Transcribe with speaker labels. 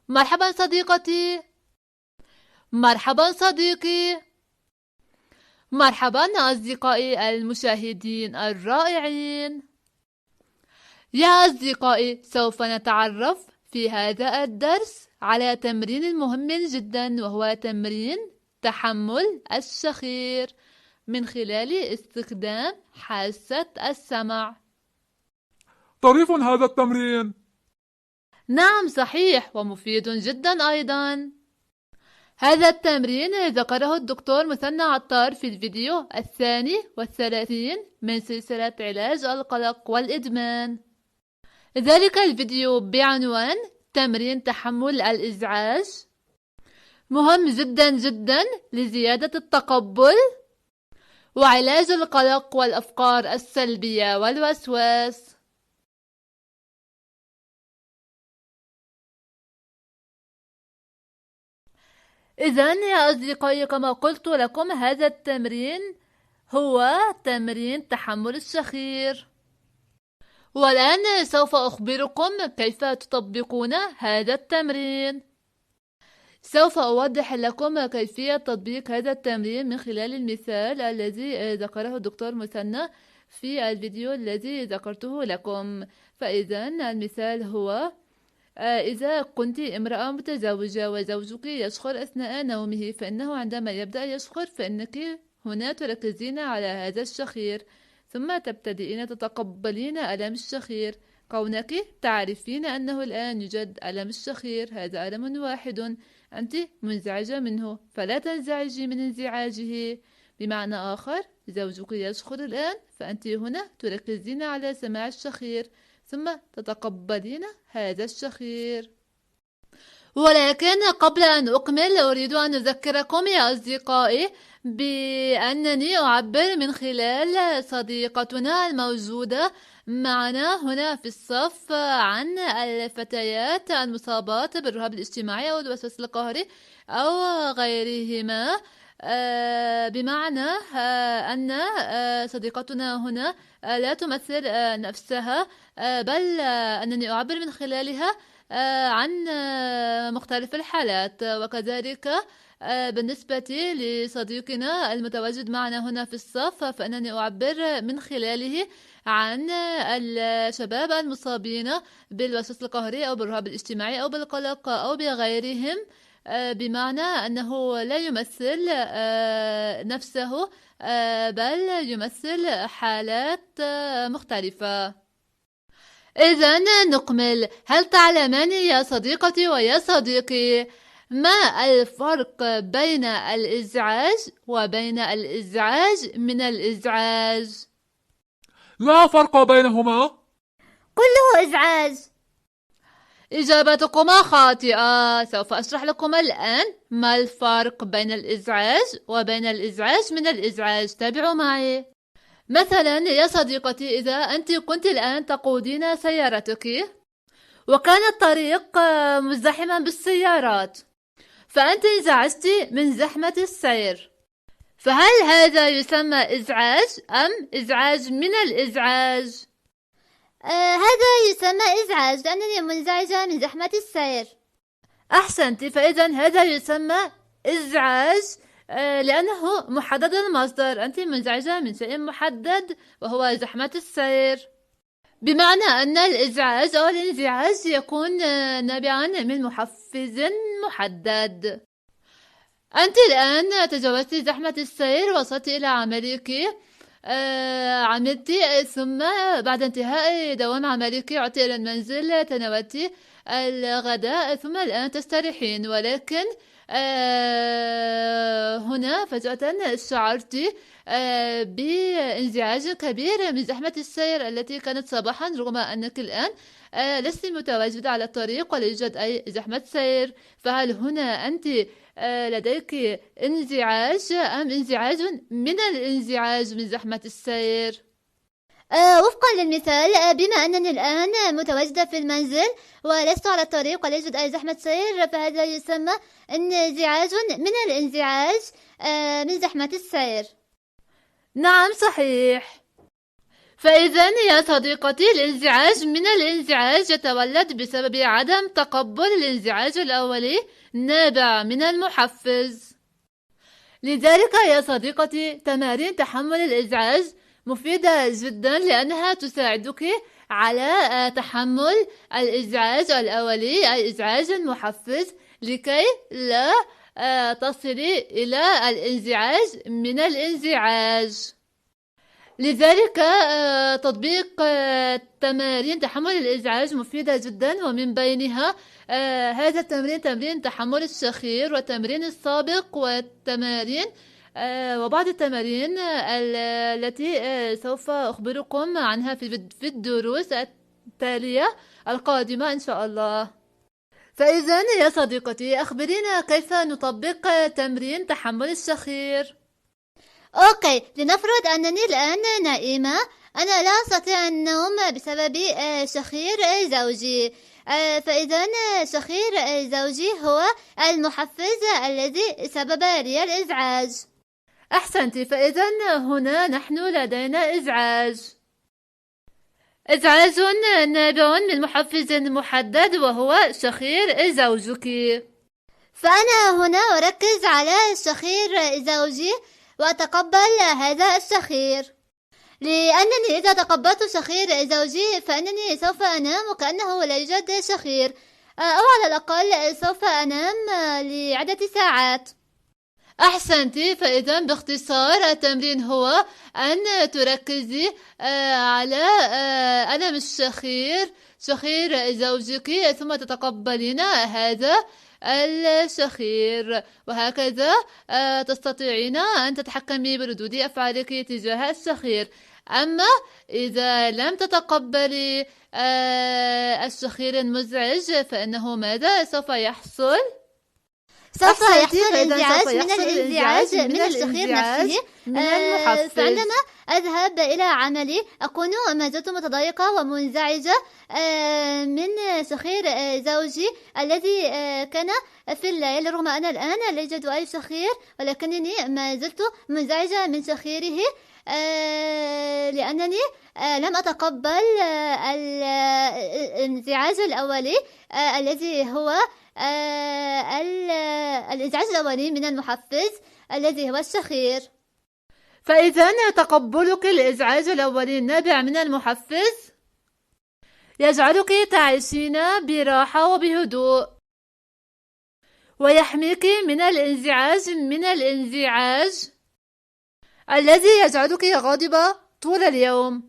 Speaker 1: مرحبا صديقتي. مرحبا صديقي. مرحبا أصدقائي المشاهدين الرائعين. يا أصدقائي، سوف نتعرف في هذا الدرس على تمرين مهم جدا، وهو تمرين تحمل الشخير من خلال استخدام حاسة السمع.
Speaker 2: طريف هذا التمرين.
Speaker 1: نعم صحيح، ومفيد جدا أيضا. هذا التمرين ذكره الدكتور مثنى عطار في الفيديو 32 من سلسلة علاج القلق والإدمان. ذلك الفيديو بعنوان تمرين تحمل الإزعاج، مهم جدا جدا لزيادة التقبل وعلاج القلق والأفكار السلبية والوسواس. إذن يا أصدقائي، كما قلت لكم هذا التمرين هو تمرين تحمل الشخير، والآن سوف أخبركم كيف تطبقون هذا التمرين. سوف أوضح لكم كيفية تطبيق هذا التمرين من خلال المثال الذي ذكره الدكتور مثنى في الفيديو الذي ذكرته لكم. فإذا المثال هو: إذا كنت امرأة متزوجة وزوجك يشخر أثناء نومه، فإنه عندما يبدأ يشخر فإنك هنا تركزين على هذا الشخير، ثم تبتدئين تتقبلين ألم الشخير، كونك تعرفين أنه الآن يوجد ألم الشخير، هذا ألم واحد، أنت منزعجة منه، فلا تنزعجي من انزعاجه. بمعنى آخر، زوجك يشخر الآن، فأنت هنا تركزين على سماع الشخير، ثم تتقبلين هذا الشخير. ولكن قبل أن أكمل أريد أن أذكركم يا أصدقائي بأنني أعبر من خلال صديقتنا الموجودة معنا هنا في الصف عن الفتيات المصابات بالرهاب الاجتماعي أو الوسواس القهري أو غيرهما، بمعنى أن صديقتنا هنا لا تمثل نفسها، بل أنني أعبر من خلالها عن مختلف الحالات. وكذلك بالنسبة لصديقنا المتواجد معنا هنا في الصف، فإنني أعبر من خلاله عن الشباب المصابين بالوسواس القهري أو بالرهاب الاجتماعي أو بالقلق أو بغيرهم، بمعنى أنه لا يمثل نفسه، بل يمثل حالات مختلفة. إذن نكمل. هل تعلمان يا صديقتي ويا صديقي ما الفرق بين الإزعاج وبين الإزعاج من الإزعاج؟
Speaker 2: لا فرق بينهما.
Speaker 3: كله إزعاج.
Speaker 1: إجابتكما خاطئة. سوف أشرح لكم الآن ما الفرق بين الإزعاج وبين الإزعاج من الإزعاج. تابعوا معي. مثلا يا صديقتي، إذا أنت كنت الآن تقودين سيارتك وكان الطريق مزدحما بالسيارات، فأنت انزعجت من زحمة السير، فهل هذا يسمى إزعاج أم إزعاج من الإزعاج؟
Speaker 3: هذا يسمى إزعاج لأنني منزعجة من زحمة السير.
Speaker 1: أحسنت. فإذا هذا يسمى إزعاج لأنه محدد المصدر، أنت منزعجة من شيء محدد وهو زحمة السير، بمعنى أن الإزعاج أو الانزعاج يكون نابعا من محفز محدد. أنت الآن تجاوزت زحمة السير، وصلت إلى عملك، عملت، ثم بعد انتهاء دوام عملك عدت إلى المنزل، تناولت الغداء، ثم الآن تستريحين، ولكن هنا فجأة شعرت بانزعاج كبير من زحمة السير التي كانت صباحا، رغم أنك الآن لست متواجدة على الطريق ولا يوجد أي زحمة سير. فهل هنا أنت لديك انزعاج أم انزعاج من الانزعاج من زحمة السير؟
Speaker 3: وفقا للمثال، بما أنني الآن متواجدة في المنزل ولست على الطريق ولا يوجد أي زحمة سير، فهذا يسمى انزعاج من الانزعاج من زحمة السير.
Speaker 1: نعم صحيح. فإذا يا صديقتي الانزعاج من الانزعاج يتولد بسبب عدم تقبل الانزعاج الأولي نابع من المحفز. لذلك يا صديقتي تمارين تحمل الإزعاج مفيدة جدا لأنها تساعدك على تحمل الإزعاج الأولي أي إزعاج المحفز لكي لا تصلي إلى الانزعاج من الانزعاج. لذلك تطبيق تمارين تحمل الإزعاج مفيدة جدا، ومن بينها هذا التمرين تمرين تحمل الشخير وتمرين السابق والتمارين وبعض التمارين التي سوف أخبركم عنها في الدروس التالية القادمة إن شاء الله. فإذا يا صديقتي أخبرينا كيف نطبق تمرين تحمل الشخير.
Speaker 3: أوكي، لنفرض أنني الآن نائمة. أنا لا أستطيع النوم بسبب شخير زوجي. فإذا شخير زوجي هو المحفز الذي سبب لي الإزعاج.
Speaker 1: أحسنت. فإذا هنا نحن لدينا إزعاج نابع من محفز محدد وهو شخير زوجك.
Speaker 3: فأنا هنا أركز على شخير زوجي وأتقبل هذا الشخير، لأنني إذا تقبلت شخير زوجي فإنني سوف أنام وكأنه لا يوجد شخير، أو على الأقل سوف أنام لعدة ساعات.
Speaker 1: أحسنت. فإذا باختصار التمرين هو أن تركزي على ألم شخير زوجك ثم تتقبلين هذا الشخير، وهكذا تستطيعين أن تتحكمي بردود أفعالك تجاه الشخير. أما إذا لم تتقبلي الشخير المزعج فإنه ماذا سوف يحصل؟
Speaker 3: سوف يحصل الانزعاج من الشخير نفسه. فعندما أذهب إلى عملي أكون ما زلت متضايقة ومنزعجة من شخير زوجي الذي كان في الليل، رغم أن الآن لا يوجد أي شخير، ولكنني ما زلت منزعجة من شخيره لأنني لم أتقبل الانزعاج الأولي الذي هو الإزعاج الأولي من المحفز الذي هو الشخير.
Speaker 1: فإذا تقبلك الإزعاج الأولي النابع من المحفز يجعلك تعيشين براحة وبهدوء، ويحميك من الانزعاج الذي يجعلك غاضبة طول اليوم.